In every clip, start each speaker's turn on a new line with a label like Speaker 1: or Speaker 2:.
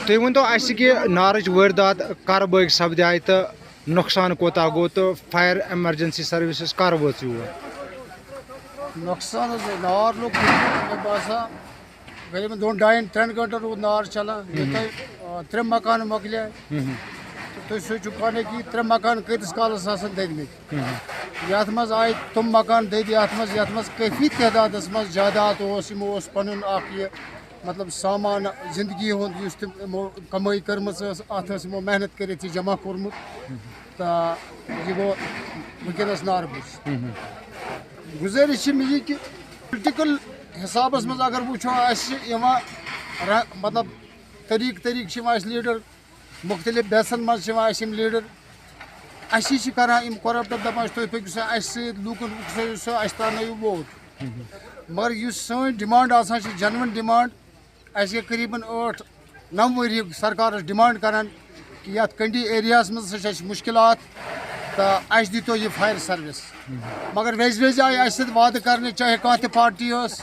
Speaker 1: تُہۍ ؤنۍتو اَسہِ کہِ نارٕچ وٲرۍدات کَر بٲگۍ سپدے تہٕ نۄقصان کوتاہ گوٚو تہٕ فایر ایمرجنسی سٔروِسز کَر وٲژ یور؟
Speaker 2: نۄقصان حظ نار لوٚگ مےٚ باسان قریٖبن 2-3 گنٹن روٗد نار چلان یوٚتانۍ 3 مکان مۄکلے تہٕ تُہۍ سوٗنٛچِو پانے کہِ 3 مکان کۭتِس کالس آسن دٔدمٕتۍ یتھ منٛز آیہِ تِم مکان دٔدۍ یتھ منٛز کٲفی تعدادس منٛز جائیداد اوس یِمو اوس پنُن اکھ یہِ مطلب سامان زندگی ہُنٛد یُس تِم یِمو کمٲے کٔرمٕژ ٲس اتھ ٲس یِمو محنت کٔرِتھ یہِ جمع کوٚرمُت تہٕ یہِ گوٚو وٕنکیٚنس نارٕ گُزٲرِش چھِ مےٚ یہِ کہِ پُلٹِکل حسابس منٛز اگر وٕچھو اَسہِ چھِ یِوان مطلب طریٖقہٕ چھِ یِوان اَسہِ لیٖڈر مُختلِف بیسن منٛز چھِ یِوان اَسہِ یِم لیٖڈر اَسی چھِ کران یِم کۄرپٹ دپان چھِ تُہۍ پٔکِو سا اَسہِ سۭتۍ لوٗکن اُکسٲیِو سا اَسہِ ترٛاونٲیِو ووٹ مگر یُس سٲنۍ ڈِمانڈ آسان چھِ جنوَن ڈِمانڈ اَسہِ گٔے قریٖبن 8-9 ؤری سرکارس ڈِمانڈ کران کہِ یتھ کنڈی ایریاہس منٛز ہسا چھِ اَسہِ مُشکِلات تہٕ اَسہِ دِتو یہِ فایر سٔروِس مگر وِزِ آیہِ اَسہِ سۭتۍ وعدٕ کرنہٕ چاہے کانٛہہ تہِ پارٹی ٲس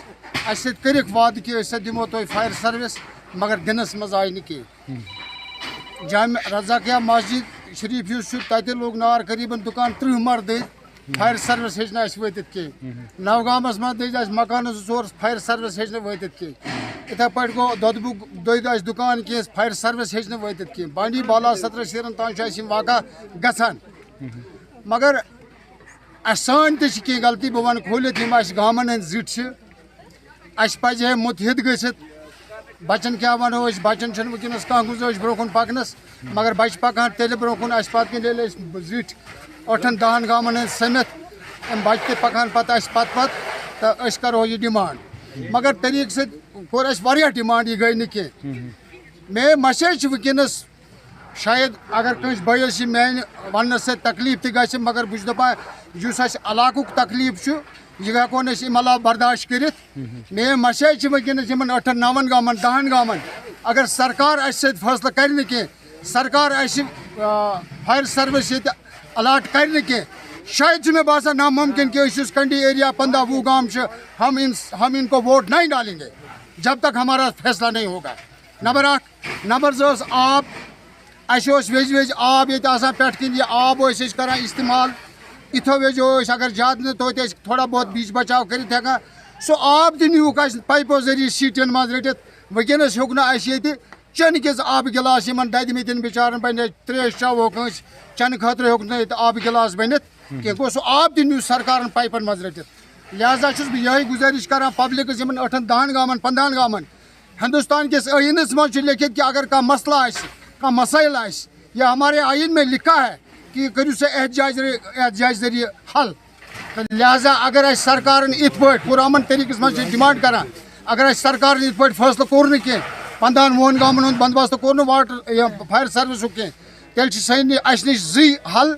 Speaker 2: اَسہِ سۭتۍ کٔرِکھ وعدٕ کہِ أسۍ ہسا دِمو تۄہہِ فایر سٔروِس مگر دِنس منٛز آیہِ نہٕ کینٛہہ جامع رضاقیہ مسجد شریٖف یُس چھُ تتہِ لوٚگ نار قریٖبن دُکان 30 مر دٔدۍ فایر سٔروِس ہیٚچ نہٕ اَسہِ وٲتِتھ کینٛہہ نوگامس منٛز دٔدۍ اَسہِ مکانہٕ 2-4 فایر سٔروِس ہیٚچ نہٕ وٲتِتھ کینٛہہ یِتھے پٲٹھۍ گوٚو دۄدبُک دٔدۍ اَسہِ دُکان کینٛہہ فایر سٔروِس ہیٚچ نہٕ وٲتِتھ کینٛہہ بانڈی بالا سترٕ شیٖرن تام چھُ اَسہِ یِم واقع گژھان مگر اَسہِ سٲنۍ تہِ چھِ کینٛہہ غلطی بہٕ وَنہٕ کھوٗلِتھ یِم اَسہِ گامن ہٕنٛدۍ زِٹھۍ چھِ اَسہِ پَزِ ہے مُتحد گٔژھِتھ بچن کیٛاہ وَنو أسۍ بچن چھنہٕ وٕنکیٚنس کانٛہہ گُنجٲیِش برونٛہہ کُن پکنس مگر بچہِ پکہٕ ہن تیٚلہِ برونٛہہ کُن اَسہِ پتہٕ کِنۍ ییٚلہِ أسۍ زِٹھۍ 8-10 گامن ہٕنٛدۍ سٔمِتھ یِم بچہِ تہِ پکہٕ ہن پتہٕ اَسہِ پتہٕ تہٕ أسۍ کرو یہِ ڈِمانڈ مگر طریٖقہٕ سۭتۍ کوٚر اَسہِ واریاہ ڈِمانڈ یہِ گٔے نہٕ کینٛہہ مے مسیج چھِ وٕنکیٚنس شاید اگر کٲنٛسہِ بٲیِس یہِ میانہِ وننہٕ سۭتۍ تکلیٖف تہِ گژھِ مگر بہٕ چھُس دپان یُس اَسہِ علاقُک تکلیٖف چھُ یہِ ہٮ۪کو نہٕ أسۍ اَمہِ علاوٕ برداشت کٔرِتھ میٲنۍ مسیج چھِ وٕنکیٚنس یِمن 8-9 گامن 10 گامن اگر سرکار اَسہِ سۭتۍ فٲصلہٕ کرِ نہٕ کینٛہہ سرکار اَسہِ فایر سٔروِس ییٚتہِ الاٹ کرِ نہٕ کینٛہہ شاید چھُ مےٚ باسان نامُمکِن کہِ أسۍ یُس کنڈی ایریا 15-20 گام چھِ ہم ان کو ووٹ نہیں ڈالیں گے جب تک ہمارا فیصلہ نہیں ہوگا نمبر 1 نمبر 2 ٲس آب اَسہِ اوس وِزِ آب ییٚتہِ آسان پٮ۪ٹھٕ کِنۍ یہِ آب ٲسۍ أسۍ کران استعمال یِتھو وِزیو ٲسۍ اگر زیادٕ نہٕ توتہِ ٲسۍ تھوڑا بہت بیٖچ بچاو کٔرِتھ ہٮ۪کان سُہ آب تہِ نیوٗکھ اَسہِ پایپو ذٔریعہٕ سیٖٹین منٛز رٔٹِتھ وٕنکیٚنس ہیوٚک نہٕ اَسہِ ییٚتہِ چٮ۪نہٕ کِس آبہٕ گِلاس یِمن دٔدمٕتٮ۪ن بِچارن بَنے تریش چاوو کٲنٛسہِ چٮ۪نہٕ خٲطرٕ ہیوٚک نہٕ ییٚتہِ آبہٕ گِلاس بٔنِتھ کینٛہہ گوٚو سُہ آب تہِ نیوٗ سرکارن پایپن منٛز رٔٹِتھ لہذا چھُس بہٕ یِہے گُزٲرِش کران پبلِکس یِمن 8-10 گامن 15 گامن ہندوستان کِس ٲیٖنس منٛز چھُ لیکھِتھ کہِ اگر کانٛہہ مسلہٕ آسہِ کانٛہہ مسٲیِل آسہِ یا ہمارے آئین میں لکھا ہے کہ یہ کٔرِو سا احتجاج ذٔریعہٕ حل تہٕ لہذا اگر اَسہِ سرکارن یِتھ پٲٹھۍ پُرامن طریٖقس منٛز چھِ ڈِمانڈ کران اگر اَسہِ سرکارن یِتھ پٲٹھۍ فٲصلہٕ کوٚر نہٕ کینٛہہ 15-20 گامن ہُنٛد بندوبست کوٚر نہٕ واٹر فایر سٔروِسُک کینٛہہ تیٚلہِ چھِ اَسہِ نِش 2 حل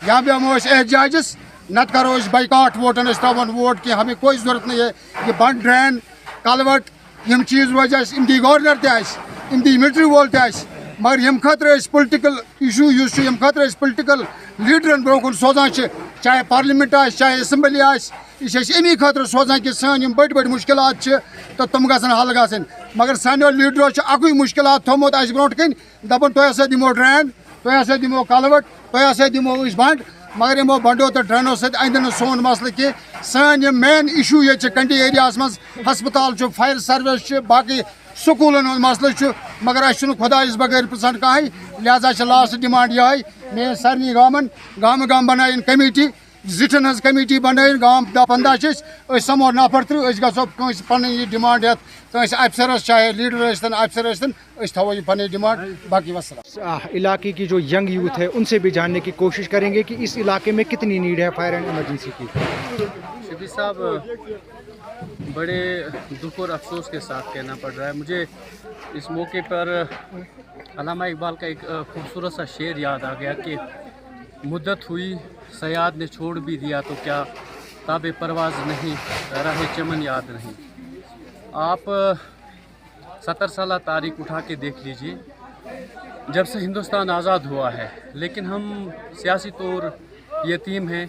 Speaker 2: یا بیٚہمو أسۍ احتجاجس نتہٕ کرو أسۍ بایکاٹ ووٹن أسۍ ترٛاوون ووٹ کینٛہہ ہمیں کوئی ضروٗرت نہٕ یہِ بنٛڈ ڈرین کلوٹ یِم چیٖز روزِ اَسہِ یِم دی گورنر تہِ آسہِ یِم دی ملٹری وول تہِ آسہِ مگر ییٚمہِ خٲطرٕ أسۍ پُلٹِکل اِشوٗ یُس چھُ ییٚمہِ خٲطرٕ أسۍ پُلٹِکل لیٖڈرن برونٛہہ کُن سوزان چھِ چاہے پارلِمنٹ آسہِ چاہے ایسمبلی آسہِ یہِ چھِ أسۍ اَمی خٲطرٕ سوزان کہِ سٲنۍ یِم بٔڑۍ مُشکِلات چھِ تہٕ تِم گژھن حل گژھٕنۍ مگر سانیو لیٖڈرو چھُ اَکُے مُشکِلات تھوٚمُت اَسہِ برونٛٹھ کَنۍ دَپان تۄہہِ ہسا دِمو ڈرین تۄہہِ ہسا دِمو کلوٹ تۄہہِ ہسا دِمو أسۍ بنٛڈ مگر یِمو بنٛڈو تہٕ ڈرینو سۭتۍ اَندِ نہٕ سون مسلہٕ کینٛہہ سٲنۍ یِم مین اِشوٗ ییٚتہِ چھِ کنڈی ایریاہس منٛز ہسپتال چھُ فایر سٔروِس چھِ باقٕے سکوٗلن ہُنٛد مسلہٕ چھُ مگر اَسہِ چھُنہٕ خۄدایَس بغٲر پرٛژھان کٕہٕنۍ لہذا چھِ لاسٹ ڈِمانڈ یِہے میٲنۍ سارنٕے گامن گامہٕ بنٲیِن کمیٹی زِٹھٮ۪ن ہٕنٛز کمیٹی بنٲیِن گام 10-15 چھِ أسۍ سَمو نفر 30 أسۍ گژھو کٲنٛسہِ پنٕنۍ یہِ ڈِمانڈ ہٮ۪تھ کٲنٛسہِ افسرس چاہے لیٖڈر ٲسۍتن افسر ٲسۍتن أسۍ تھاوو یہِ پنٕنۍ ڈِمانڈ باقی وسلام
Speaker 1: علاقے کی جو ینگ یوتھ ہے ان سے بھی جاننے کی کوشش کریں گے کہ اس علاقے میں کتنی نیڈ ہے فائر اینڈ ایمرجنسی کی.
Speaker 3: شفیع صاحب بڑے دکھ اور افسوس کے ساتھ کہنا پڑ رہا ہے مجھے اس موقع پر علامہ اقبال کا ایک خوبصورت سا شعر یاد آ گیا کہ مدت ہوئی صیاد نے چھوڑ بھی دیا تو کیا تاب پرواز نہیں راہ چمن یاد نہیں. آپ 70 سالہ تاریخ اٹھا کے دیکھ لیجئے جب سے ہندوستان آزاد ہوا ہے لیکن ہم سیاسی طور یتیم ہیں.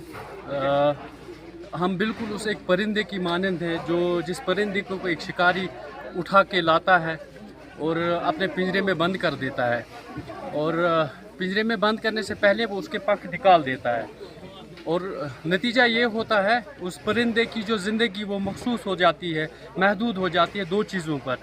Speaker 3: ہم بالکل اس ایک پرندے کی مانند ہیں جو جس پرندے کو ایک شکاری اٹھا کے لاتا ہے और अपने पिंजरे में बंद कर देता है, और पिंजरे में बंद करने से पहले वो उसके पंख निकाल देता है, और नतीजा ये होता है उस परिंदे की जो ज़िंदगी वो मखसूस हो जाती है, महदूद हो जाती है दो चीज़ों पर।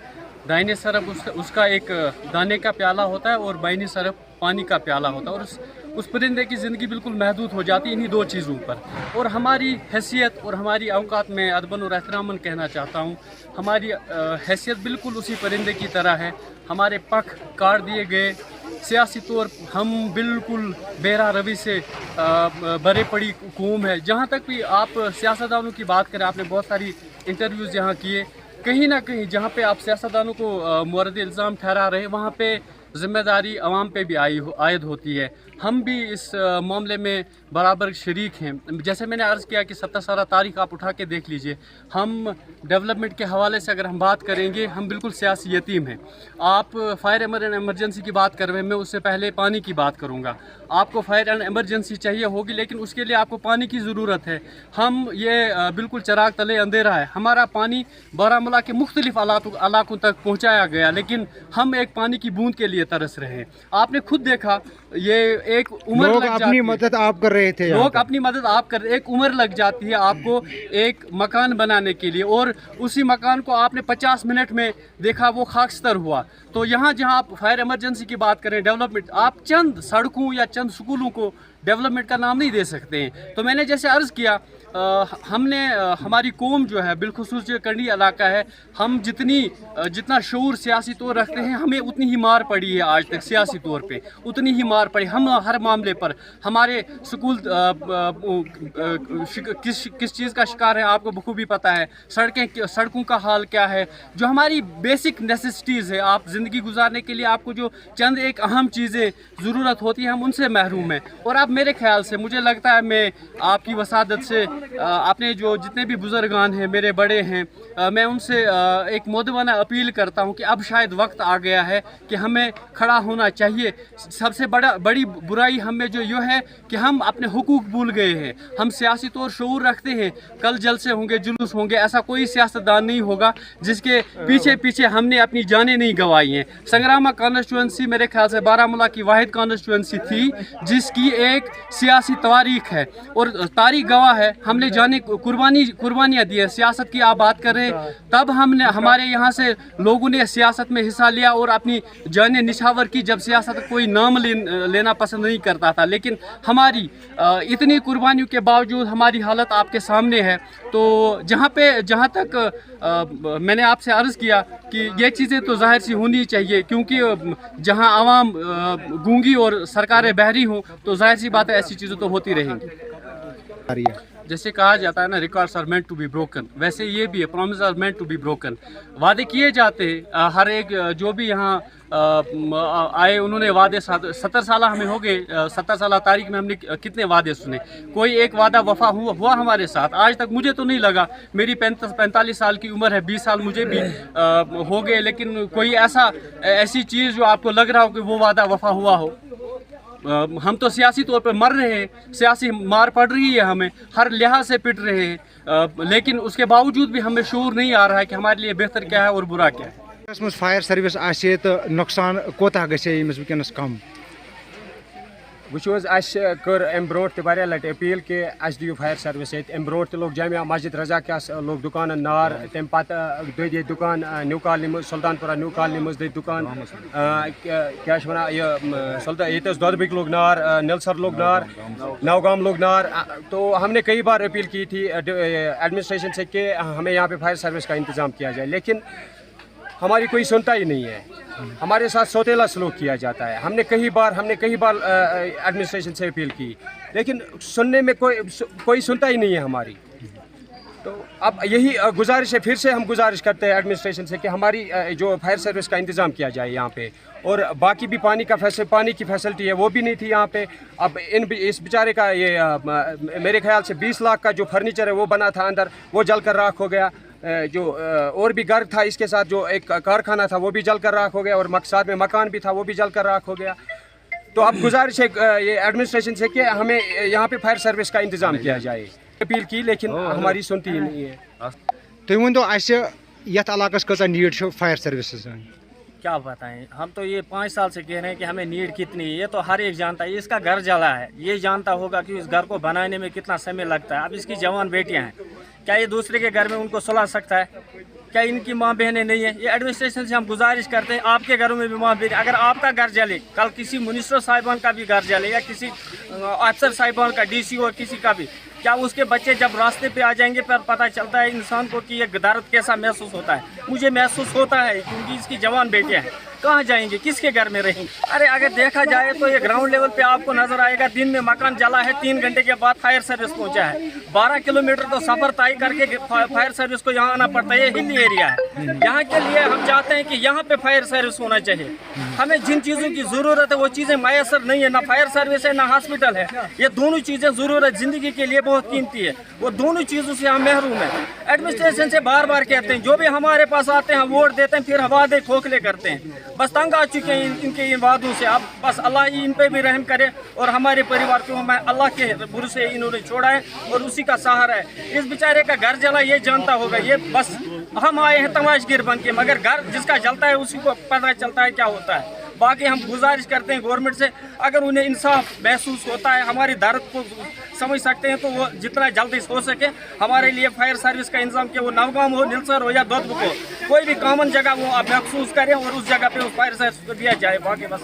Speaker 3: दाहिने तरफ उसका एक दाने का प्याला होता है और बाईनी तरफ पानी का प्याला होता है, और उस परिंदे की ज़िंदगी बिल्कुल महदूद हो जाती है इन्हीं दो चीज़ों पर। और हमारी हैसियत और हमारी औकात में अदबन और एहतरामन कहना चाहता हूँ, हमारी हैसियत बिल्कुल उसी परिंदे की तरह है। हमारे पंख काट दिए गए, सियासी तौर हम बिल्कुल बेरा रवि से बरे पड़ी कौम है। जहाँ तक भी आप सियासतदानों की बात करें, आपने बहुत सारी इंटरव्यूज़ यहाँ किए, कहीं ना कहीं जहाँ पे आप सियासतदानों को मुअर्रद इल्ज़ाम ठहरा रहे, वहाँ पे ज़िम्मेदारी आवाम पे भी आयद होती है। हम भी इस मामले में बराबर शरीक हैं। जैसे मैंने अर्ज़ किया कि 70 साल तारीख़ आप उठा के देख लीजिए, हम डेवलपमेंट के हवाले से अगर हम बात करेंगे, हम बिल्कुल सियासी यतीम हैं। आप फायर एंड एमरजेंसी की बात कर रहे हैं, मैं उससे पहले पानी की बात करूँगा। आपको फायर एंड एमरजेंसी चाहिए होगी, लेकिन उसके लिए आपको पानी की ज़रूरत है। हम ये बिल्कुल चिराग तले अंधेरा है। हमारा पानी बारामूला के मुख्तलिफ इलाकों तक पहुँचाया गया, लेकिन हम एक पानी की बूंद के लिए तरस रहे हैं। आपने खुद देखा, ये एक उम्र
Speaker 1: लोग
Speaker 3: लग
Speaker 1: अपनी
Speaker 3: जाती है।
Speaker 1: मदद आप कर रहे थे,
Speaker 3: लोग अपनी मदद आप कर, एक उम्र लग जाती है आपको एक मकान बनाने के लिए, और उसी मकान को आपने 50 मिनट में देखा वो खाकस्तर हुआ। तो यहाँ जहाँ आप फायर इमरजेंसी की बात करें, डेवलपमेंट, आप चंद सड़कों या चंद स्कूलों को डेवलपमेंट का नाम नहीं दे सकते हैं। तो मैंने जैसे अर्ज़ किया, हमने हमारी कौम जो है बिलखुसूस जो कंडी इलाका है, हम जितना शऊर सियासी तौर रखते हैं, हमें उतनी ही मार पड़ी है आज तक सियासी तौर पे, उतनी ही मार पड़ी। हम हर मामले पर, हमारे स्कूल किस चीज़ का शिकार है आपको बखूबी पता है, सड़कों का हाल क्या है, जो हमारी बेसिक नेसेसिटीज़ है, आप ज़िंदगी गुजारने के लिए आपको जो चंद एक अहम चीज़ें ज़रूरत होती हैं, हम उनसे महरूम हैं। और अब मेरे ख्याल से, मुझे लगता है, मैं आपकी वसादत से, आपने जो जितने भी बुजुर्गान हैं, मेरे बड़े हैं, मैं उनसे एक मोदवाना अपील करता हूं कि अब शायद वक्त आ गया है कि हमें खड़ा होना चाहिए। सबसे बड़ी बुराई हम में जो ये है कि हम अपने हुकूक भूल गए हैं। हम सियासी तौर शऊर रखते हैं, कल जलसे होंगे, जुलूस होंगे, ऐसा कोई सियासतदान नहीं होगा जिसके पीछे हमने अपनी जानें नहीं गंवाई हैं। संग्रामा कॉन्स्टिट्यूंसी मेरे ख्याल से बारामूला की वाहिद कॉन्स्टिट्यूंसी थी जिसकी एक सियासी तारीख है और तारीख गवाह है। हमने जाने कुर्बानियाँ दी है। सियासत की आप बात कर रहे हैं, तब हमारे यहाँ से लोगों ने सियासत में हिस्सा लिया और अपनी जानें निछावर की, जब सियासत कोई नाम लेना पसंद नहीं करता था। लेकिन हमारी इतनी कुर्बानियों के बावजूद हमारी हालत आपके सामने है। तो जहाँ तक मैंने आपसे अर्ज़ किया कि ये चीज़ें तो ज़ाहिर सी होनी चाहिए, क्योंकि जहाँ आवाम गूंगी और सरकारें बहरी हों तो ज़ाहिर सी बात है ऐसी चीज़ें तो होती रहेंगी। जैसे कहा जाता है ना, records are meant to be broken, वैसे ये भी है, promise are meant to be broken. वादे किए जाते हैं, हर एक जो भी यहाँ आए उन्होंने वादे, 70 साल हमें हो गए, 70 साल तारीख में हमने कितने वादे सुने, कोई एक वादा वफा हुआ हमारे साथ आज तक? मुझे तो नहीं लगा। मेरी 45 साल की उम्र है, 20 साल मुझे भी हो गए, लेकिन कोई ऐसी चीज़ जो आपको लग रहा हो कि वो वादा वफा हुआ हो। हम तो सियासी तौर पर मर रहे हैं, सियासी मार पड़ रही है, हमें हर लिहाज से पिट रहे हैं, लेकिन उसके बावजूद भी हमें शऊर नहीं आ रहा है कि हमारे लिए बेहतर क्या है और बुरा क्या है।
Speaker 1: फायर सर्विस आसे तो नुकसान कोता गसे वनकस कम?
Speaker 4: वुच कर अम ब्रो लट अपील कि दियो फायर सर्विस अम ब्रो लोग जामिया मस्जिद रजा क्या लोग दुकान नार, तम पे ये दुकान new colony Sultanpura new colony मज दुकान क्या वन ये दौदबिक लोग नार, नलसर लोग नार, नवगाम लोग नार। तो हमने कई बार अपील की थी एडमिनिस्ट्रेशन से कि हमें यहाँ पे फायर सर्विस का इंतज़ाम किया जाए, लेकिन हमारी कोई सुनता ही नहीं है। हमारे साथ सौतेला सलूक किया जाता है। हमने कई बार एडमिनिस्ट्रेशन से अपील की, लेकिन सुनने में कोई सुनता ही नहीं है हमारी। तो अब यही गुजारिश है, फिर से हम गुजारिश करते हैं एडमिनिस्ट्रेशन से कि हमारी जो फायर सर्विस का इंतज़ाम किया जाए यहाँ पे, और बाकी भी पानी की फैसिलिटी है वो भी नहीं थी यहाँ पे। अब इस बेचारे का ये मेरे ख्याल से 20 लाख का जो फर्नीचर है वो बना था अंदर, वो जल कर राख हो गया। जो और भी घर था इसके साथ, जो एक कारखाना था वो भी जल कर राख हो गया, और साथ में मकान भी था वो भी जल कर राख हो गया। तो अब गुजारिश है ये एडमिनिस्ट्रेशन से कि हमें यहाँ पे फायर सर्विस का इंतज़ाम किया जाए। अपील की, लेकिन हमारी सुनती ही नहीं है।
Speaker 1: तुम वो यथ इलाकस कचा नीड फायर सर्विस?
Speaker 5: क्या बताएं, हम तो ये 5 साल से कह रहे हैं कि हमें नीड कितनी है, ये तो हर एक जानता है। इसका घर जला है, ये जानता होगा कि इस घर को बनाने में कितना समय लगता है। अब इसकी जवान बेटियां हैं, क्या ये दूसरे के घर में उनको सुला सकता है? क्या इनकी माँ बहनें नहीं है? ये एडमिनिस्ट्रेशन से हम गुजारिश करते हैं, आपके घरों में भी माँ बहन, अगर आपका घर जले, कल किसी मिनिस्टर साहिबान का भी घर जले या किसी अफसर साहिबान का, डीसी और किसी का भी, क्या उसके बच्चे जब रास्ते पे आ जाएंगे पर पता चलता है इंसान को कि ये दर्द कैसा महसूस होता है? मुझे महसूस होता है, क्योंकि इसकी जवान बेटियां हैं। कहाँ जाएंगे, किसके घर में रहेंगे? अरे अगर देखा जाए तो ये ग्राउंड लेवल पे आपको नजर आएगा, दिन में मकान जला है, 3 घंटे के बाद फायर सर्विस पहुंचा है। 12 किलोमीटर तो सफर तय करके फायर सर्विस को यहाँ आना पड़ता है। ये हिली एरिया है, यहाँ के लिए हम चाहते हैं कि यहाँ पे फायर सर्विस होना चाहिए। हमें जिन चीज़ों की ज़रूरत है वो चीज़ें मैसर नहीं है, ना फायर सर्विस है ना हॉस्पिटल है। ये दोनों चीज़ें ज़रूरत ज़िंदगी के लिए बहुत कीमती है, वो दोनों चीज़ों से हम महरूम हैं। एडमिनिस्ट्रेशन से बार बार कहते हैं, जो भी हमारे पास आते हैं वोट देते हैं, फिर वादे खोखले करते हैं। बस तंग आ चुके हैं इनके इन वादों से। अब बस अल्लाह ही इन पे भी रहम करे और हमारे परिवार को मैं अल्लाह के भरोसे इन्होंने छोड़ा है और उसी का सहारा है। इस बेचारे का घर जला, ये जानता होगा, ये बस हम आए हैं तमाशगीर बन के, मगर घर जिसका जलता है उसी को पता चलता है क्या होता है। बाकी हम गुजारिश करते हैं गवर्नमेंट से, अगर उन्हें इंसाफ महसूस होता है, हमारी दर्द को समझ सकते हैं, तो वो जितना जल्दी हो सके हमारे लिए फायर सर्विस का इंतजाम किया। वो नवगाम हो, निलसर हो या दोदबुक हो, कोई भी कॉमन जगह वो आप महसूस करें और उस जगह पे उस फायर सर्विस को दिया जाए। बाकी बस